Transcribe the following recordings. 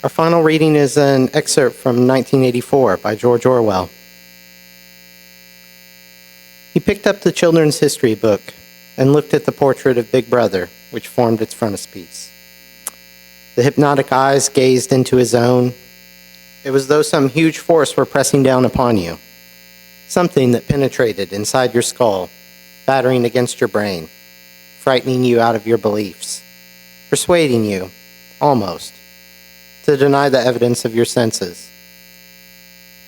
Our final reading is an excerpt from 1984 by George Orwell. He picked up the children's history book and looked at the portrait of Big Brother, which formed its frontispiece. The hypnotic eyes gazed into his own. It was as though some huge force were pressing down upon you, something that penetrated inside your skull, battering against your brain, frightening you out of your beliefs, persuading you, almost, to deny the evidence of your senses.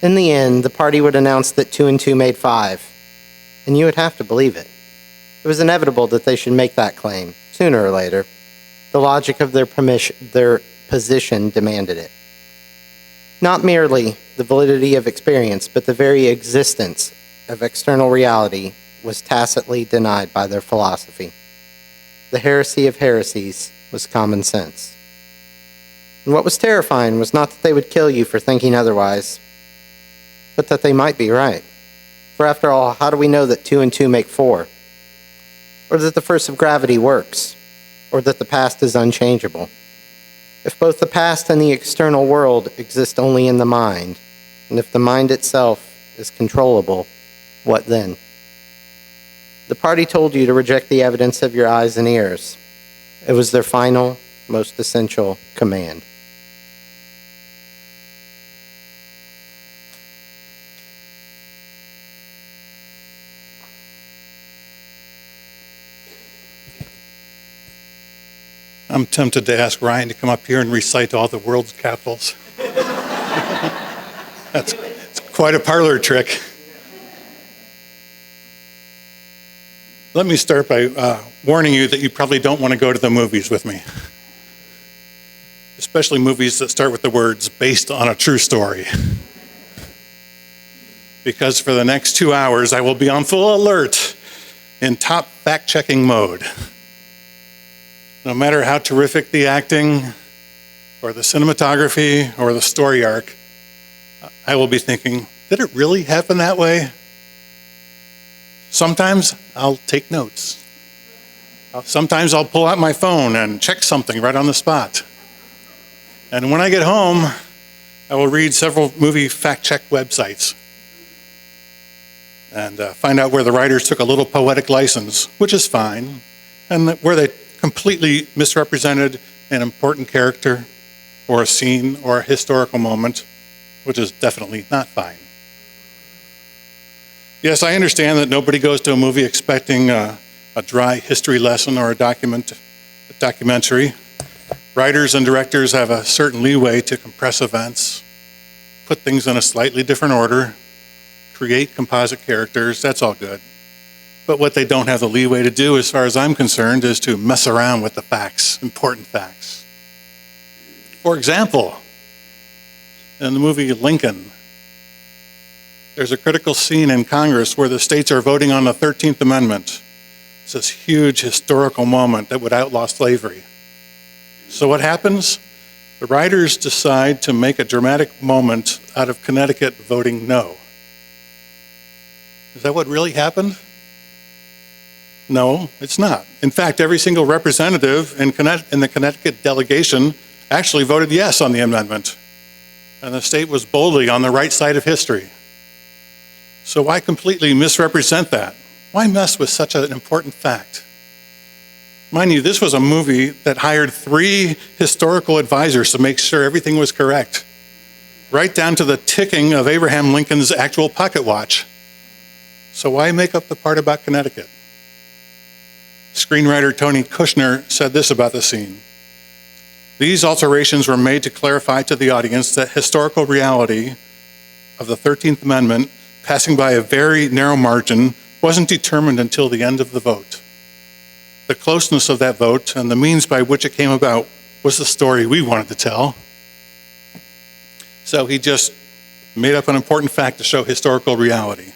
In the end, the party would announce that 2 and 2 made 5, and you would have to believe it. It was inevitable that they should make that claim, sooner or later. The logic of their position demanded it. Not merely the validity of experience, but the very existence of external reality was tacitly denied by their philosophy. The heresy of heresies was common sense. And what was terrifying was not that they would kill you for thinking otherwise, but that they might be right. For after all, how do we know that 2 and 2 make 4? Or that the force of gravity works? Or that the past is unchangeable? If both the past and the external world exist only in the mind, and if the mind itself is controllable, what then? The party told you to reject the evidence of your eyes and ears. It was their final, most essential command. I'm tempted to ask Ryan to come up here and recite all the world's capitals. It's quite a parlor trick. Let me start by warning you that you probably don't want to go to the movies with me, especially movies that start with the words "based on a true story." Because for the next 2 hours, I will be on full alert in top fact-checking mode. No matter how terrific the acting, or the cinematography, or the story arc, I will be thinking, did it really happen that way? Sometimes I'll take notes. Sometimes I'll pull out my phone and check something right on the spot. And when I get home, I will read several movie fact-check websites and find out where the writers took a little poetic license, which is fine, and where they completely misrepresented an important character or a scene or a historical moment, which is definitely not fine. Yes, I understand that nobody goes to a movie expecting a dry history lesson or a documentary. Writers and directors have a certain leeway to compress events, put things in a slightly different order, create composite characters, that's all good. But what they don't have the leeway to do, as far as I'm concerned, is to mess around with the facts, important facts. For example, in the movie Lincoln, there's a critical scene in Congress where the states are voting on the 13th Amendment. It's this huge historical moment that would outlaw slavery. So what happens? The writers decide to make a dramatic moment out of Connecticut voting no. Is that what really happened? No, it's not. In fact, every single representative in the Connecticut delegation actually voted yes on the amendment. And the state was boldly on the right side of history. So why completely misrepresent that? Why mess with such an important fact? Mind you, this was a movie that hired 3 historical advisors to make sure everything was correct, right down to the ticking of Abraham Lincoln's actual pocket watch. So why make up the part about Connecticut? Screenwriter Tony Kushner said this about the scene. These alterations were made to clarify to the audience that historical reality of the 13th Amendment, passing by a very narrow margin, wasn't determined until the end of the vote. The closeness of that vote and the means by which it came about was the story we wanted to tell. So he just made up an important fact to show historical reality.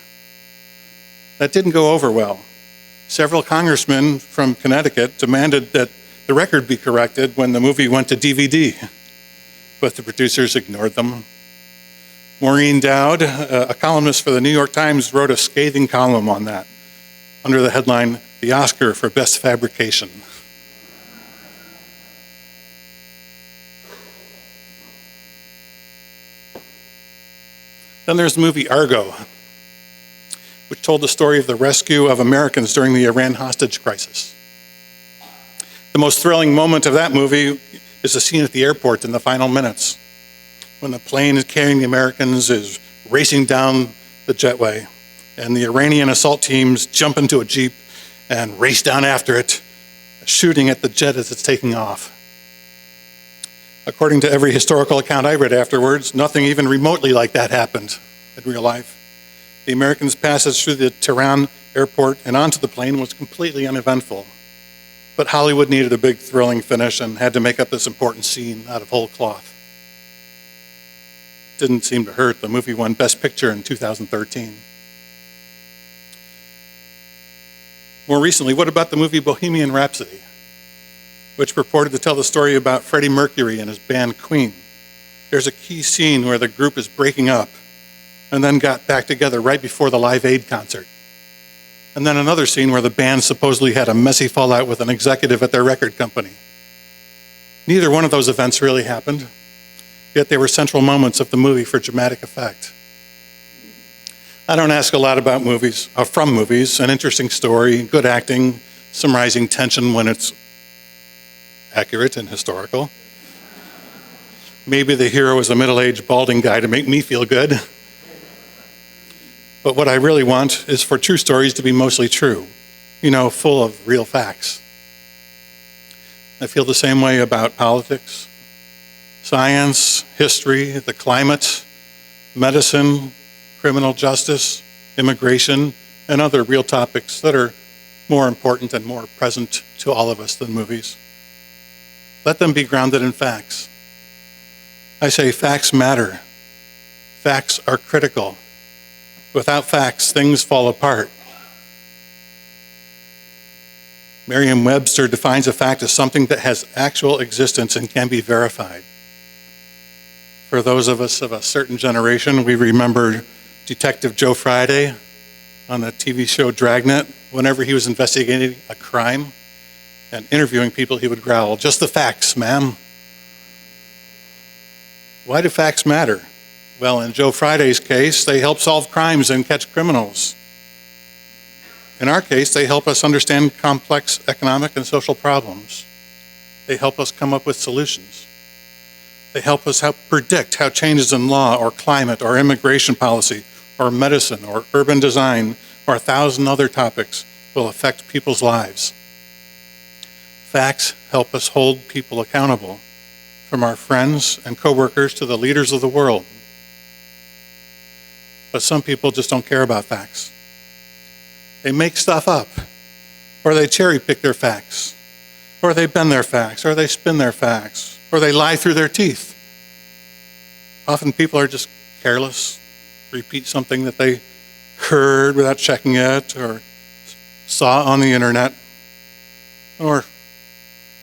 That didn't go over well. Several congressmen from Connecticut demanded that the record be corrected when the movie went to DVD, but the producers ignored them. Maureen Dowd, a columnist for the New York Times, wrote a scathing column on that under the headline, "The Oscar for Best Fabrication." Then there's the movie Argo, which told the story of the rescue of Americans during the Iran hostage crisis. The most thrilling moment of that movie is the scene at the airport in the final minutes, when the plane carrying the Americans is racing down the jetway, and the Iranian assault teams jump into a Jeep and race down after it, shooting at the jet as it's taking off. According to every historical account I read afterwards, nothing even remotely like that happened in real life. The Americans' passage through the Tehran airport and onto the plane was completely uneventful. But Hollywood needed a big, thrilling finish and had to make up this important scene out of whole cloth. Didn't seem to hurt. The movie won Best Picture in 2013. More recently, what about the movie Bohemian Rhapsody, which purported to tell the story about Freddie Mercury and his band Queen? There's a key scene where the group is breaking up and then got back together right before the Live Aid concert. And then another scene where the band supposedly had a messy fallout with an executive at their record company. Neither one of those events really happened, yet they were central moments of the movie for dramatic effect. I don't ask a lot about movies, from movies, an interesting story, good acting, some rising tension when it's accurate and historical. Maybe the hero is a middle-aged balding guy to make me feel good. But what I really want is for true stories to be mostly true, full of real facts. I feel the same way about politics, science, history, the climate, medicine, criminal justice, immigration, and other real topics that are more important and more present to all of us than movies. Let them be grounded in facts. I say facts matter. Facts are critical. Without facts, things fall apart. Merriam-Webster defines a fact as something that has actual existence and can be verified. For those of us of a certain generation, we remember Detective Joe Friday on the TV show Dragnet. Whenever he was investigating a crime and interviewing people, he would growl, "Just the facts, ma'am." Why do facts matter? Well, in Joe Friday's case, they help solve crimes and catch criminals. In our case, they help us understand complex economic and social problems. They help us come up with solutions. They help us predict how changes in law or climate or immigration policy or medicine or urban design or 1,000 other topics will affect people's lives. Facts help us hold people accountable, from our friends and coworkers to the leaders of the world. But some people just don't care about facts. They make stuff up, or they cherry pick their facts, or they bend their facts, or they spin their facts, or they lie through their teeth. Often people are just careless, repeat something that they heard without checking it, or saw on the internet, or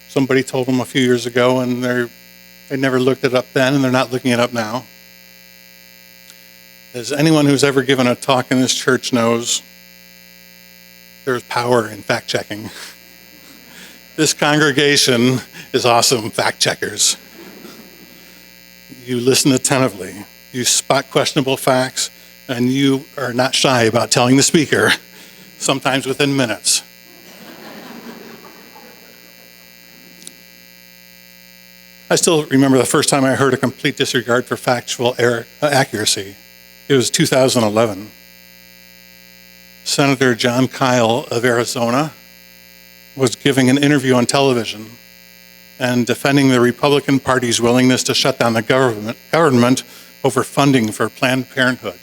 somebody told them a few years ago and they never looked it up then and they're not looking it up now. As anyone who's ever given a talk in this church knows, there's power in fact-checking. This congregation is awesome fact-checkers. You listen attentively, you spot questionable facts, and you are not shy about telling the speaker, sometimes within minutes. I still remember the first time I heard a complete disregard for factual accuracy. It was 2011. Senator John Kyle of Arizona was giving an interview on television and defending the Republican Party's willingness to shut down the government over funding for Planned Parenthood.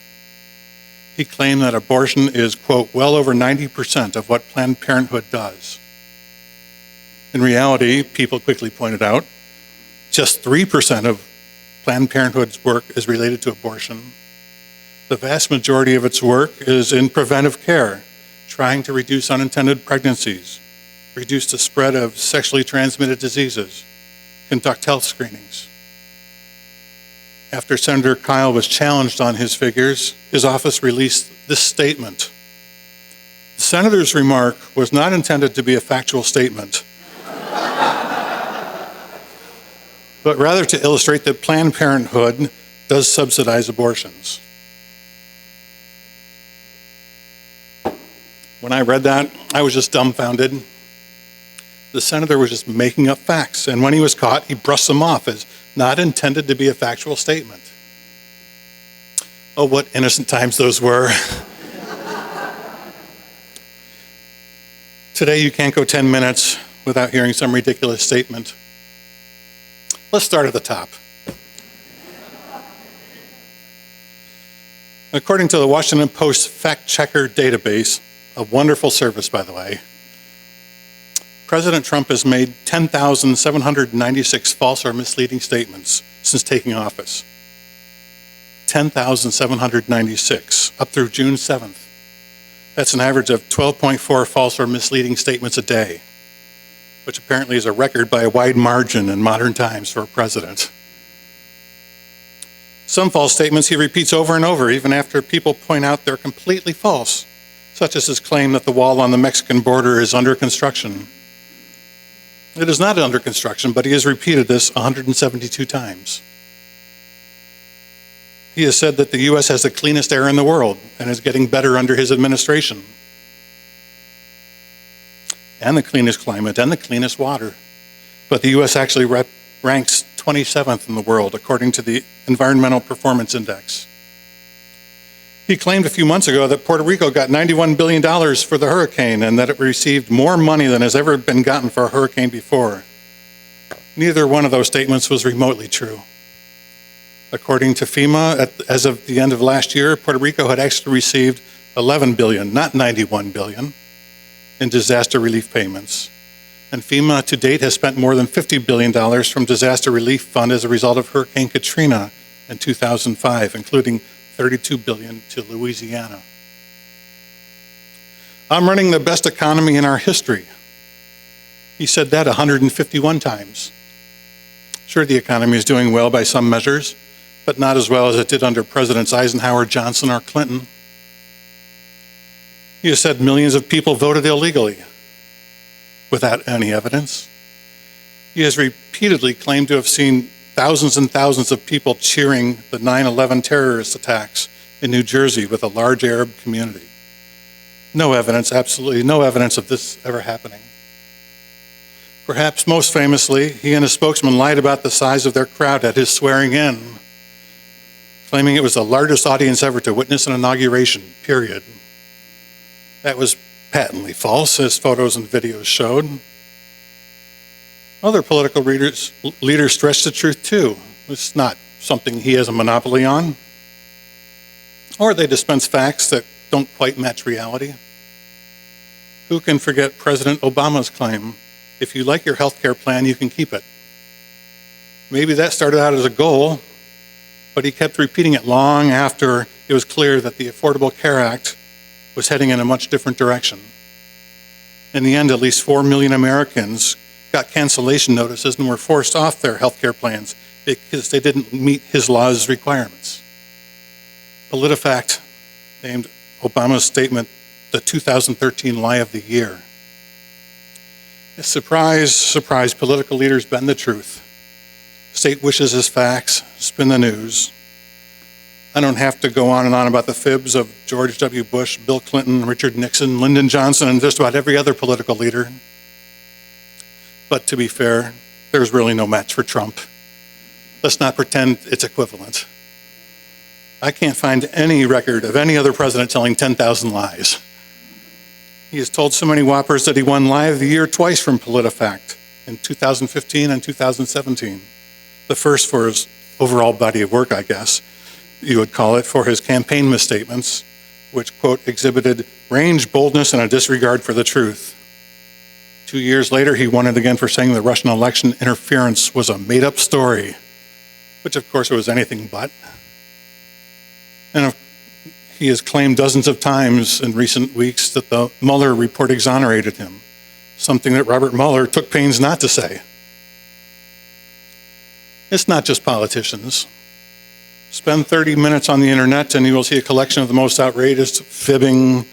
He claimed that abortion is, quote, well over 90% of what Planned Parenthood does. In reality, people quickly pointed out, just 3% of Planned Parenthood's work is related to abortion. The vast majority of its work is in preventive care, trying to reduce unintended pregnancies, reduce the spread of sexually transmitted diseases, conduct health screenings. After Senator Kyle was challenged on his figures, his office released this statement. The senator's remark was not intended to be a factual statement, but rather to illustrate that Planned Parenthood does subsidize abortions. When I read that, I was just dumbfounded. The senator was just making up facts, and when he was caught, he brushed them off as not intended to be a factual statement. Oh, what innocent times those were. Today, you can't go 10 minutes without hearing some ridiculous statement. Let's start at the top. According to the Washington Post Fact Checker database, a wonderful service, by the way, President Trump has made 10,796 false or misleading statements since taking office. 10,796, up through June 7th. That's an average of 12.4 false or misleading statements a day, which apparently is a record by a wide margin in modern times for a president. Some false statements he repeats over and over, even after people point out they're completely false, such as his claim that the wall on the Mexican border is under construction. It is not under construction, but he has repeated this 172 times. He has said that the U.S. has the cleanest air in the world and is getting better under his administration. And the cleanest climate and the cleanest water. But the U.S. actually ranks 27th in the world, according to the Environmental Performance Index. He claimed a few months ago that Puerto Rico got $91 billion for the hurricane and that it received more money than has ever been gotten for a hurricane before. Neither one of those statements was remotely true. According to FEMA, as of the end of last year, Puerto Rico had actually received $11 billion, not $91 billion, in disaster relief payments. And FEMA to date has spent more than $50 billion from Disaster Relief Fund as a result of Hurricane Katrina in 2005, including $32 billion to Louisiana. I'm running the best economy in our history. He said that 151 times. Sure, the economy is doing well by some measures, but not as well as it did under Presidents Eisenhower, Johnson, or Clinton. He has said millions of people voted illegally without any evidence. He has repeatedly claimed to have seen thousands and thousands of people cheering the 9/11 terrorist attacks in New Jersey with a large Arab community. No evidence, absolutely no evidence of this ever happening. Perhaps most famously, he and his spokesman lied about the size of their crowd at his swearing in, claiming it was the largest audience ever to witness an inauguration, period. That was patently false, as photos and videos showed. Other political leaders stretch the truth too. It's not something he has a monopoly on. Or they dispense facts that don't quite match reality. Who can forget President Obama's claim, if you like your health care plan, you can keep it? Maybe that started out as a goal, but he kept repeating it long after it was clear that the Affordable Care Act was heading in a much different direction. In the end, at least 4 million Americans got cancellation notices and were forced off their health care plans because they didn't meet his law's requirements. PolitiFact named Obama's statement the 2013 lie of the year. Surprise, surprise, political leaders bend the truth. State wishes as facts, spin the news. I don't have to go on and on about the fibs of George W. Bush, Bill Clinton, Richard Nixon, Lyndon Johnson, and just about every other political leader. But to be fair, there's really no match for Trump. Let's not pretend it's equivalent. I can't find any record of any other president telling 10,000 lies. He has told so many whoppers that he won Lie of the Year twice from PolitiFact in 2015 and 2017. The first for his overall body of work, I guess you would call it, for his campaign misstatements, which, quote, exhibited range, boldness, and a disregard for the truth. 2 years later, he won it again for saying the Russian election interference was a made-up story, which of course it was anything but. And he has claimed dozens of times in recent weeks that the Mueller report exonerated him, something that Robert Mueller took pains not to say. It's not just politicians. Spend 30 minutes on the internet and you will see a collection of the most outrageous fibbing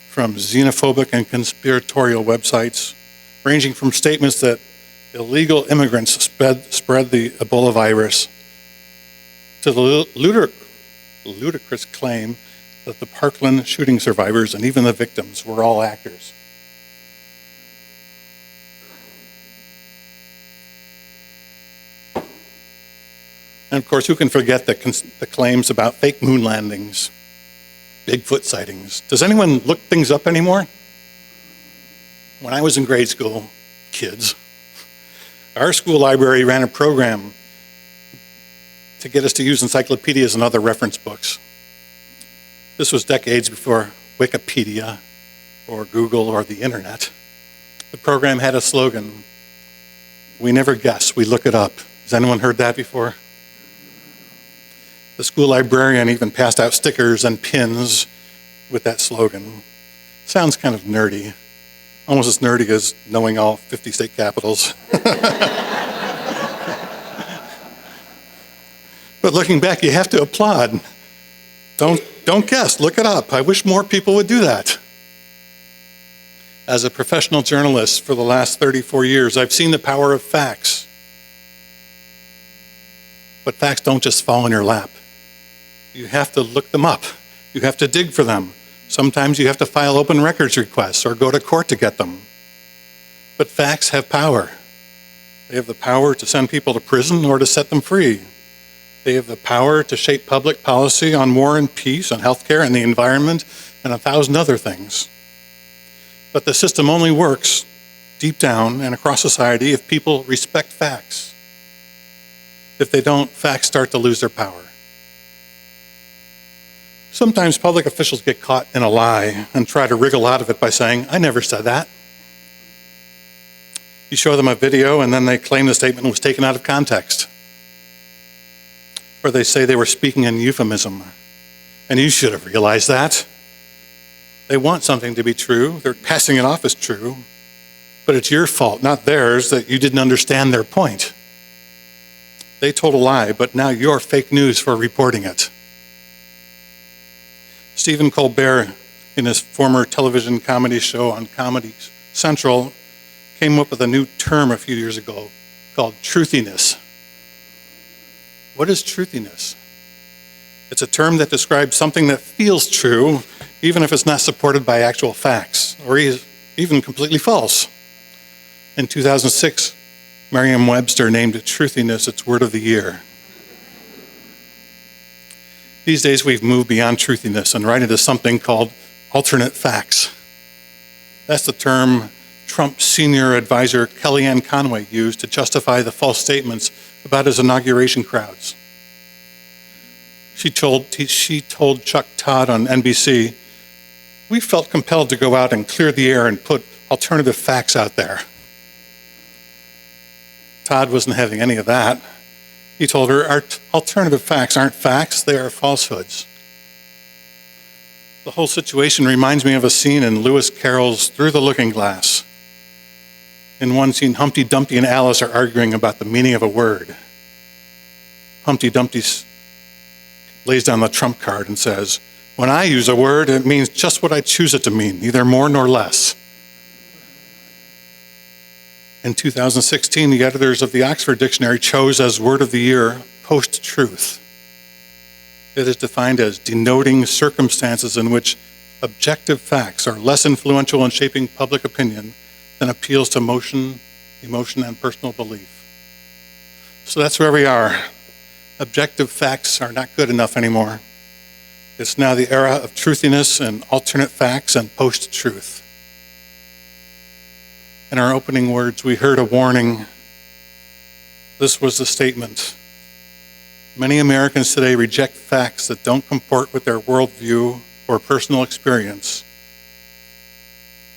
from xenophobic and conspiratorial websites, ranging from statements that illegal immigrants spread the Ebola virus to the ludicrous claim that the Parkland shooting survivors and even the victims were all actors. And of course, who can forget the claims about fake moon landings, Bigfoot sightings? Does anyone look things up anymore? When I was in grade school, kids, our school library ran a program to get us to use encyclopedias and other reference books. This was decades before Wikipedia or Google or the internet. The program had a slogan, "We never guess, we look it up." Has anyone heard that before? The school librarian even passed out stickers and pins with that slogan. Sounds kind of nerdy, almost as nerdy as knowing all 50 state capitals. But looking back, you have to applaud. Don't guess, look it up. I wish more people would do that. As a professional journalist for the last 34 years, I've seen the power of facts. But facts don't just fall in your lap. You have to look them up. You have to dig for them. Sometimes you have to file open records requests or go to court to get them. But facts have power. They have the power to send people to prison or to set them free. They have the power to shape public policy on war and peace, on healthcare and the environment, and 1,000 other things. But the system only works deep down and across society if people respect facts. If they don't, facts start to lose their power. Sometimes public officials get caught in a lie and try to wriggle out of it by saying, "I never said that." You show them a video and then they claim the statement was taken out of context. Or they say they were speaking in euphemism. And you should have realized that. They want something to be true. They're passing it off as true. But it's your fault, not theirs, that you didn't understand their point. They told a lie, but now you're fake news for reporting it. Stephen Colbert, in his former television comedy show on Comedy Central, came up with a new term a few years ago called truthiness. What is truthiness? It's a term that describes something that feels true, even if it's not supported by actual facts, or even completely false. In 2006, Merriam-Webster named truthiness its word of the year. These days we've moved beyond truthiness and right into something called alternate facts. That's the term Trump's senior advisor Kellyanne Conway used to justify the false statements about his inauguration crowds. She told Chuck Todd on NBC, "We felt compelled to go out and clear the air and put alternative facts out there." Todd wasn't having any of that. He told her, "Our alternative facts aren't facts, they are falsehoods." The whole situation reminds me of a scene in Lewis Carroll's Through the Looking Glass. In one scene, Humpty Dumpty and Alice are arguing about the meaning of a word. Humpty Dumpty lays down the trump card and says, "When I use a word, it means just what I choose it to mean, neither more nor less." In 2016, the editors of the Oxford Dictionary chose as word of the year, post-truth. It is defined as denoting circumstances in which objective facts are less influential in shaping public opinion than appeals to emotion, and personal belief. So that's where we are. Objective facts are not good enough anymore. It's now the era of truthiness and alternate facts and post-truth. In our opening words, we heard a warning. This was the statement. Many Americans today reject facts that don't comport with their worldview or personal experience.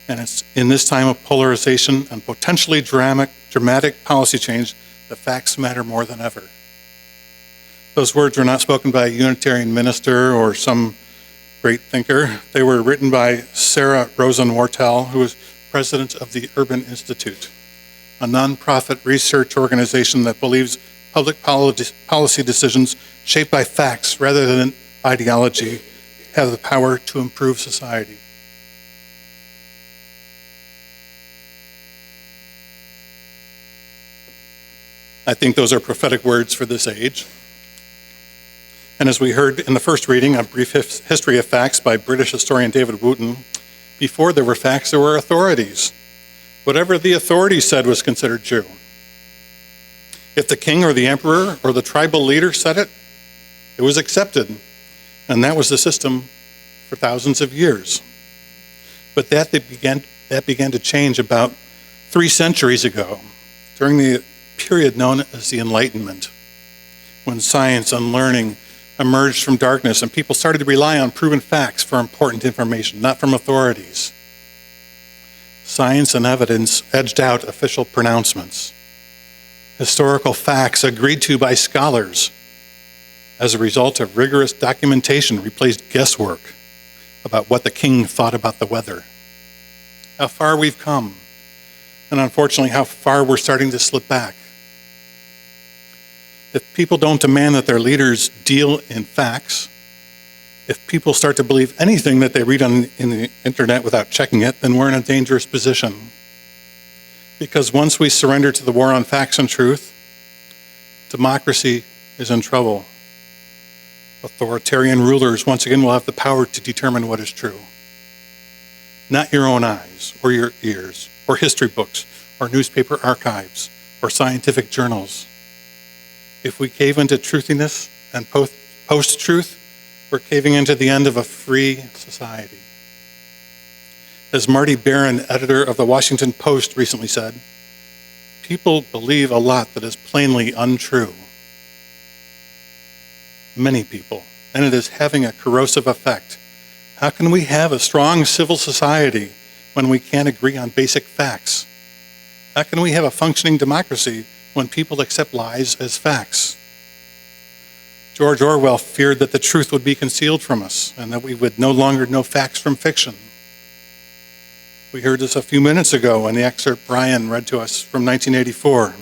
And it's in this time of polarization and potentially dramatic policy change that facts matter more than ever. Those words were not spoken by a Unitarian minister or some great thinker. They were written by Sarah Rosenwortel, who is president of the Urban Institute, a nonprofit research organization that believes public policy decisions shaped by facts rather than ideology have the power to improve society. I think those are prophetic words for this age. And as we heard in the first reading, A Brief History of Facts by British historian David Wooten, before there were facts, there were authorities. Whatever the authorities said was considered true. If the king or the emperor or the tribal leader said it, it was accepted. And that was the system for thousands of years. But that began to change about 3 centuries ago, during the period known as the Enlightenment, when science and learning emerged from darkness and people started to rely on proven facts for important information, not from authorities. Science and evidence edged out official pronouncements. Historical facts agreed to by scholars as a result of rigorous documentation replaced guesswork about what the king thought about the weather. How far we've come, and unfortunately how far we're starting to slip back. If people don't demand that their leaders deal in facts, if people start to believe anything that they read in the internet without checking it, then we're in a dangerous position. Because once we surrender to the war on facts and truth, democracy is in trouble. Authoritarian rulers once again will have the power to determine what is true. Not your own eyes, or your ears, or history books, or newspaper archives, or scientific journals. If we cave into truthiness and post-truth, we're caving into the end of a free society. As Marty Barron, editor of the Washington Post, recently said, people believe a lot that is plainly untrue. Many people, and it is having a corrosive effect. How can we have a strong civil society when we can't agree on basic facts? How can we have a functioning democracy when people accept lies as facts? George Orwell feared that the truth would be concealed from us and that we would no longer know facts from fiction. We heard this a few minutes ago in the excerpt Brian read to us from 1984.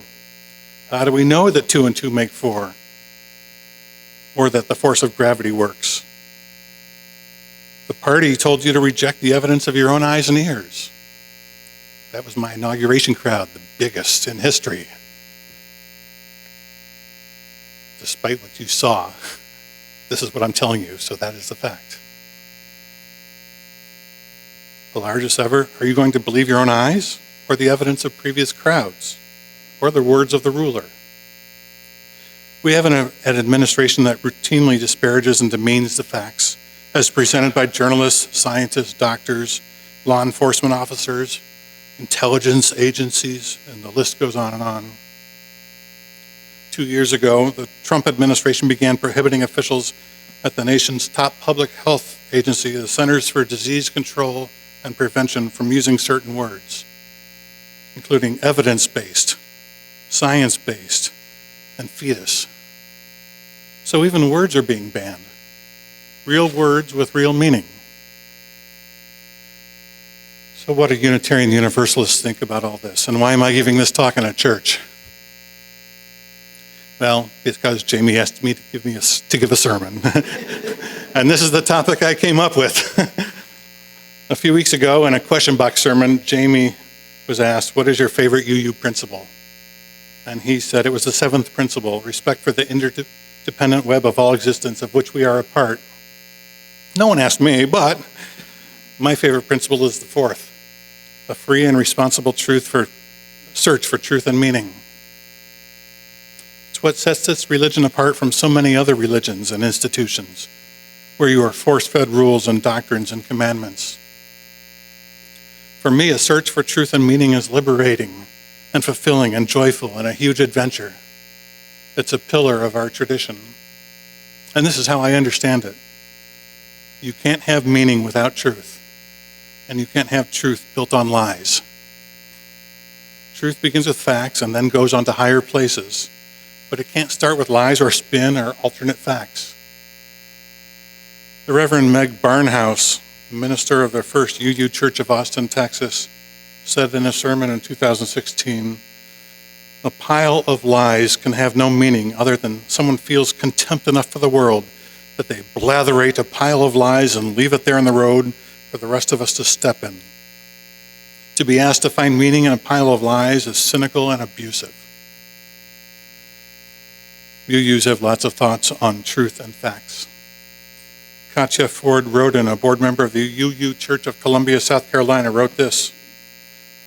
How do we know that 2 and 2 make 4? Or that the force of gravity works? The party told you to reject the evidence of your own eyes and ears. That was my inauguration crowd, the biggest in history. Despite what you saw, this is what I'm telling you, so that is the fact. The largest ever, are you going to believe your own eyes, or the evidence of previous crowds, or the words of the ruler? We have an administration that routinely disparages and demeans the facts, as presented by journalists, scientists, doctors, law enforcement officers, intelligence agencies, and the list goes on and on. 2 years ago, the Trump administration began prohibiting officials at the nation's top public health agency, the Centers for Disease Control and Prevention, from using certain words, including evidence-based, science-based, and fetus. So even words are being banned. Real words with real meaning. So what do Unitarian Universalists think about all this? And why am I giving this talk in a church? Well, because Jamie asked me to give a sermon. And this is the topic I came up with. A few weeks ago in a question box sermon, Jamie was asked, what is your favorite UU principle? And he said it was the 7th principle, respect for the interdependent web of all existence of which we are a part. No one asked me, but my favorite principle is the 4th, a free and responsible search for truth and meaning. It's what sets this religion apart from so many other religions and institutions, where you are force-fed rules and doctrines and commandments. For me, a search for truth and meaning is liberating and fulfilling and joyful and a huge adventure. It's a pillar of our tradition. And this is how I understand it. You can't have meaning without truth, and you can't have truth built on lies. Truth begins with facts and then goes on to higher places, but it can't start with lies or spin or alternate facts. The Reverend Meg Barnhouse, minister of the First UU Church of Austin, Texas, said in a sermon in 2016, a pile of lies can have no meaning other than someone feels contempt enough for the world that they blatherate a pile of lies and leave it there in the road for the rest of us to step in. To be asked to find meaning in a pile of lies is cynical and abusive. UUs have lots of thoughts on truth and facts. Katja Ford Roden, a board member of the UU Church of Columbia, South Carolina, wrote this: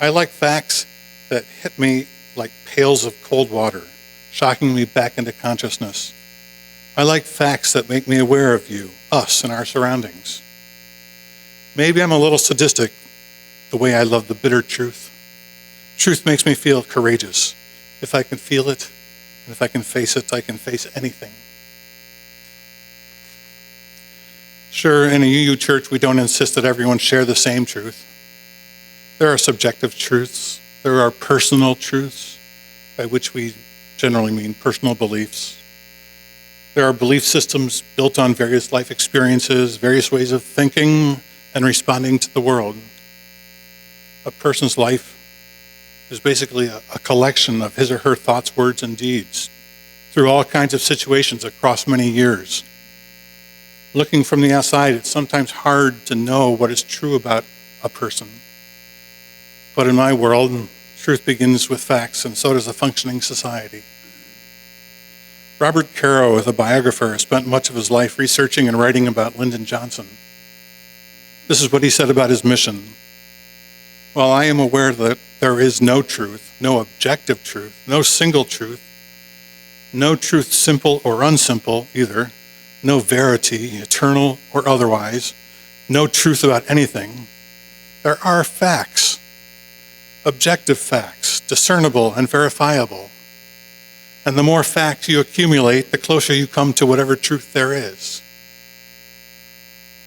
"I like facts that hit me like pails of cold water, shocking me back into consciousness. I like facts that make me aware of you, us, and our surroundings. Maybe I'm a little sadistic the way I love the bitter truth. Truth makes me feel courageous. If I can feel it, and if I can face it, I can face anything." Sure, in a UU church, we don't insist that everyone share the same truth. There are subjective truths. There are personal truths, by which we generally mean personal beliefs. There are belief systems built on various life experiences, various ways of thinking and responding to the world. A person's life is basically a collection of his or her thoughts, words, and deeds through all kinds of situations across many years. Looking from the outside, it's sometimes hard to know what is true about a person. But in my world, truth begins with facts, and so does a functioning society. Robert Caro, the biographer, spent much of his life researching and writing about Lyndon Johnson. This is what he said about his mission: "While I am aware that there is no truth, no objective truth, no single truth, no truth simple or unsimple either, no verity, eternal or otherwise, no truth about anything, there are facts, objective facts, discernible and verifiable. And the more facts you accumulate, the closer you come to whatever truth there is.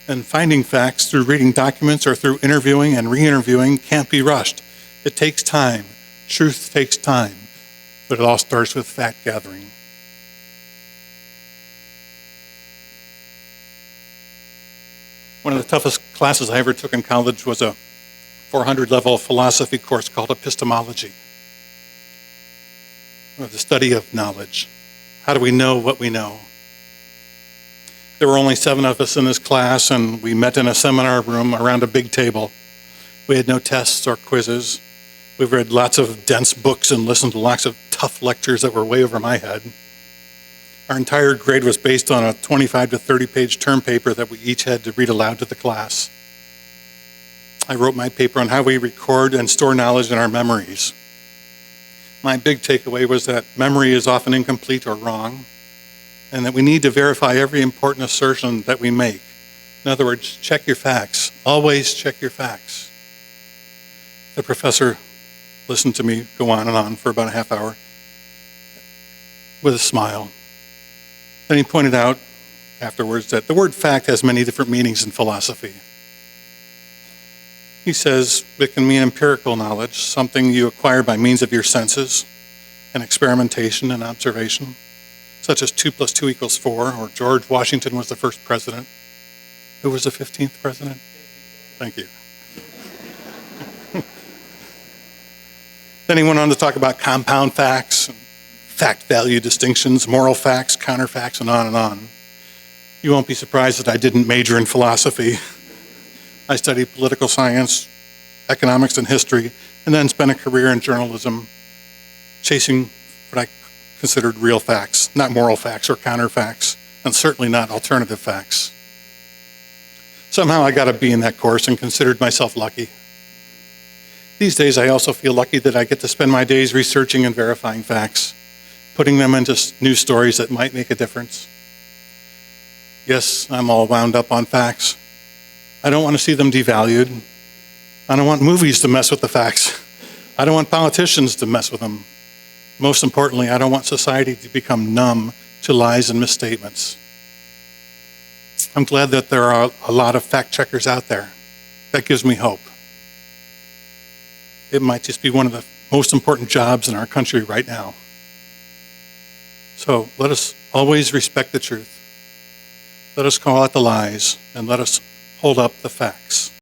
And finding facts through reading documents or through interviewing and re-interviewing can't be rushed. It takes time. Truth takes time. But it all starts with fact gathering." One of the toughest classes I ever took in college was a 400-level philosophy course called epistemology, or the study of knowledge. How do we know what we know? There were only 7 of us in this class, and we met in a seminar room around a big table. We had no tests or quizzes. We read lots of dense books and listened to lots of tough lectures that were way over my head. Our entire grade was based on a 25 to 30-page term paper that we each had to read aloud to the class. I wrote my paper on how we record and store knowledge in our memories. My big takeaway was that memory is often incomplete or wrong, and that we need to verify every important assertion that we make. In other words, check your facts. Always check your facts. The professor listened to me go on and on for about a half hour with a smile. Then he pointed out afterwards that the word fact has many different meanings in philosophy. He says it can mean empirical knowledge, something you acquire by means of your senses and experimentation and observation, such as 2 + 2 = 4, or George Washington was the first president. Who was the 15th president? Thank you. Then he went on to talk about compound facts, and fact-value distinctions, moral facts, counterfacts, and on and on. You won't be surprised that I didn't major in philosophy. I studied political science, economics, and history, and then spent a career in journalism chasing what I considered real facts, not moral facts or counterfacts, and certainly not alternative facts. Somehow I got a B in that course and considered myself lucky. These days I also feel lucky that I get to spend my days researching and verifying facts, putting them into news stories that might make a difference. Yes, I'm all wound up on facts. I don't want to see them devalued. I don't want movies to mess with the facts. I don't want politicians to mess with them. Most importantly, I don't want society to become numb to lies and misstatements. I'm glad that there are a lot of fact checkers out there. That gives me hope. It might just be one of the most important jobs in our country right now. So let us always respect the truth. Let us call out the lies, and let us hold up the facts.